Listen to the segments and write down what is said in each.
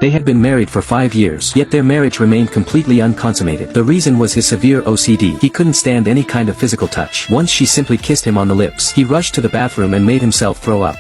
They had been married for 5 years, yet their marriage remained completely unconsummated. The reason was his severe OCD. He couldn't stand any kind of physical touch. Once she simply kissed him on the lips, he rushed to the bathroom and made himself throw up.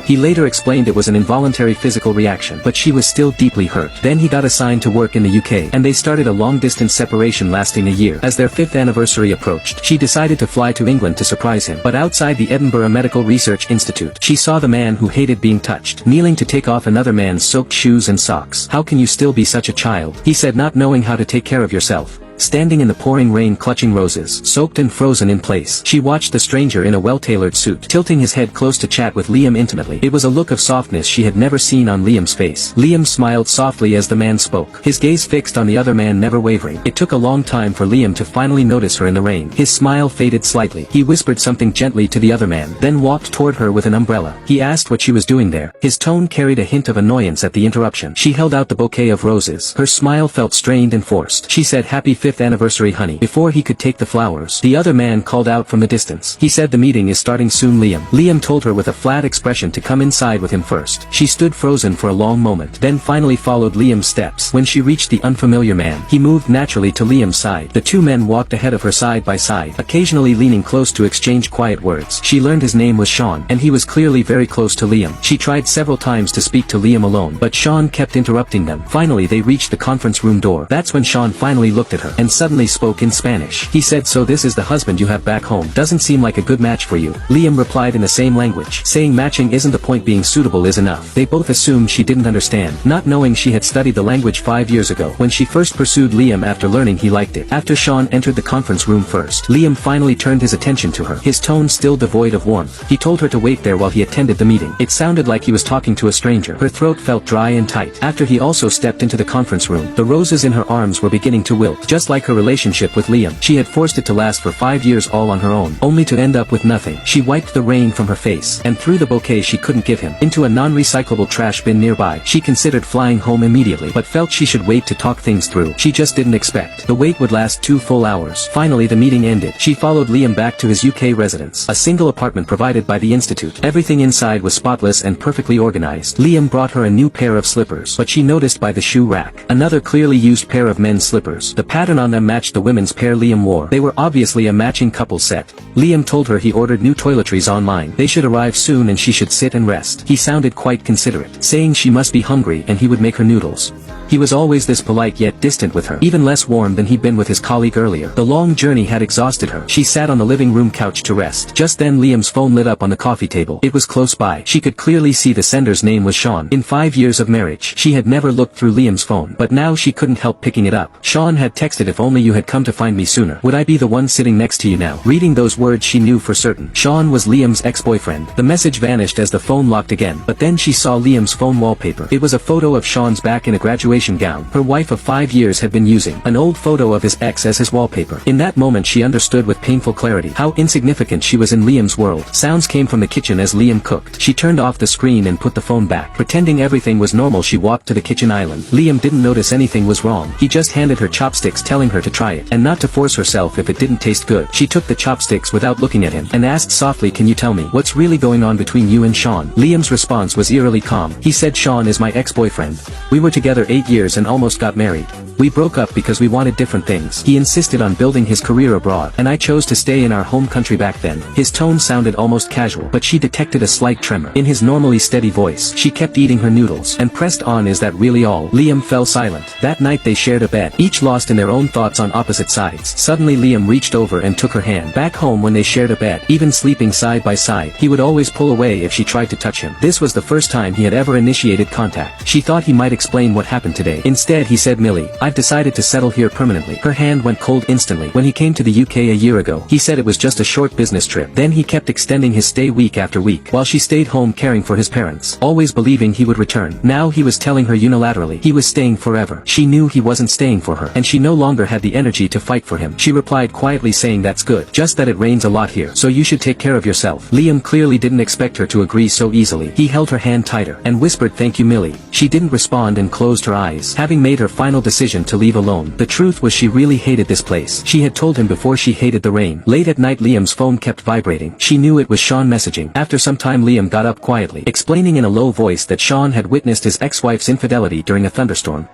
He later explained it was an involuntary physical reaction, but she was still deeply hurt. Then he got assigned to work in the UK, and they started a long-distance separation lasting a year. As their 5th anniversary approached, she decided to fly to England to surprise him. But outside the Edinburgh Medical Research Institute, she saw the man who hated being touched, kneeling to take off another man's soaked shoes and socks. "How can you still be such a child?" he said, "not knowing how to take care of yourself." Standing in the pouring rain clutching roses, soaked and frozen in place, she watched the stranger in a well-tailored suit, tilting his head close to chat with Liam intimately. It was a look of softness she had never seen on Liam's face. Liam smiled softly as the man spoke, his gaze fixed on the other man, never wavering. It took a long time for Liam to finally notice her in the rain. His smile faded slightly. He whispered something gently to the other man, then walked toward her with an umbrella. He asked what she was doing there. His tone carried a hint of annoyance at the interruption. She held out the bouquet of roses. Her smile felt strained and forced. She said, "Happy 5th anniversary, honey." Before he could take the flowers, the other man called out from the distance. He said, "The meeting is starting soon, Liam." Liam told her with a flat expression to come inside with him first. She stood frozen for a long moment, then finally followed Liam's steps. When she reached the unfamiliar man, he moved naturally to Liam's side. The two men walked ahead of her side by side, occasionally leaning close to exchange quiet words. She learned his name was Sean, and he was clearly very close to Liam. She tried several times to speak to Liam alone, but Sean kept interrupting them. Finally they reached the conference room door. That's when Sean finally looked at her, and suddenly spoke in Spanish. He said, "So this is the husband you have back home. Doesn't seem like a good match for you." Liam replied in the same language, saying matching isn't the point, being suitable is enough. They both assumed she didn't understand, not knowing she had studied the language 5 years ago, when she first pursued Liam after learning he liked it. After Sean entered the conference room first, Liam finally turned his attention to her, his tone still devoid of warmth. He told her to wait there while he attended the meeting. It sounded like he was talking to a stranger. Her throat felt dry and tight. After he also stepped into the conference room, the roses in her arms were beginning to wilt. Just like her relationship with Liam, she had forced it to last for 5 years all on her own, only to end up with nothing. She wiped the rain from her face, and threw the bouquet she couldn't give him into a non-recyclable trash bin nearby. She considered flying home immediately, but felt she should wait to talk things through. She just didn't expect the wait would last 2 full hours. Finally the meeting ended. She followed Liam back to his UK residence, a single apartment provided by the institute. Everything inside was spotless and perfectly organized. Liam brought her a new pair of slippers, but she noticed by the shoe rack another clearly used pair of men's slippers. The pattern on them matched the women's pair Liam wore. They were obviously a matching couple set. Liam told her he ordered new toiletries online. They should arrive soon and she should sit and rest. He sounded quite considerate, saying she must be hungry and he would make her noodles. He was always this polite yet distant with her, even less warm than he'd been with his colleague earlier. The long journey had exhausted her. She sat on the living room couch to rest. Just then Liam's phone lit up on the coffee table. It was close by. She could clearly see the sender's name was Sean. In 5 years of marriage, she had never looked through Liam's phone, but now she couldn't help picking it up. Sean had texted, "If only you had come to find me sooner. Would I be the one sitting next to you now?" Reading those words she knew for certain. Sean was Liam's ex-boyfriend. The message vanished as the phone locked again, but then she saw Liam's phone wallpaper. It was a photo of Sean's back in a graduation gown. Her wife of 5 years had been using an old photo of his ex as his wallpaper. In that moment she understood with painful clarity how insignificant she was in Liam's world. Sounds came from the kitchen as Liam cooked. She turned off the screen and put the phone back. Pretending everything was normal, she walked to the kitchen island. Liam didn't notice anything was wrong. He just handed her chopsticks, telling her to try it, and not to force herself if it didn't taste good. She took the chopsticks without looking at him, and asked softly, "Can you tell me what's really going on between you and Sean?" Liam's response was eerily calm. He said, "Sean is my ex-boyfriend. We were together 8 years and almost got married. We broke up because we wanted different things. He insisted on building his career abroad, and I chose to stay in our home country back then." His tone sounded almost casual, but she detected a slight tremor in his normally steady voice. She kept eating her noodles, and pressed on, "Is that really all?" Liam fell silent. That night they shared a bed, each lost in their own thoughts on opposite sides. Suddenly Liam reached over and took her hand. Back home, when they shared a bed, even sleeping side by side, he would always pull away if she tried to touch him. This was the first time he had ever initiated contact. She thought he might explain what happened today. Instead he said, "Millie, I've decided to settle here permanently." Her hand went cold instantly. When he came to the UK a year ago, he said it was just a short business trip. Then he kept extending his stay week after week, while she stayed home caring for his parents, always believing he would return. Now he was telling her unilaterally he was staying forever. She knew he wasn't staying for her, and she no longer had the energy to fight for him. She replied quietly, saying, "That's good. Just that it rains a lot here, so you should take care of yourself." Liam clearly didn't expect her to agree so easily. He held her hand tighter, and whispered, "Thank you, Millie." She didn't respond and closed her eyes. Having made her final decision, impatient to leave alone. The truth was she really hated this place. She had told him before she hated the rain. Late at night Liam's phone kept vibrating. She knew it was Sean messaging. After some time Liam got up quietly, explaining in a low voice that Sean had witnessed his ex-wife's infidelity during a thunderstorm.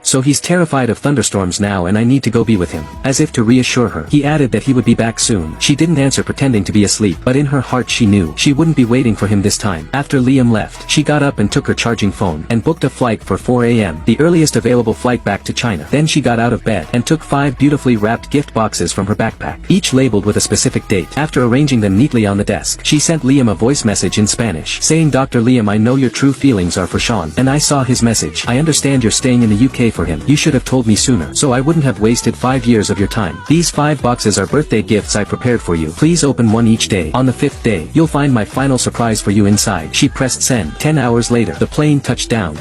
So he's terrified of thunderstorms now and I need to go be with him. As if to reassure her, he added that he would be back soon. She didn't answer, pretending to be asleep, but in her heart she knew she wouldn't be waiting for him this time. After Liam left, she got up and took her charging phone and booked a flight for 4 a.m., the earliest available flight back to China. Then she got out of bed and took 5 beautifully wrapped gift boxes from her backpack, each labeled with a specific date. After arranging them neatly on the desk, she sent Liam a voice message in Spanish, saying, "Dr. Liam, I know your true feelings are for Sean, and I saw his message. I understand you're staying in the UK for him. You should have told me sooner, so I wouldn't have wasted 5 years of your time. These 5 boxes are birthday gifts I prepared for you. Please open one each day. On the 5th day, you'll find my final surprise for you inside." She pressed send. 10 hours later, the plane touched down.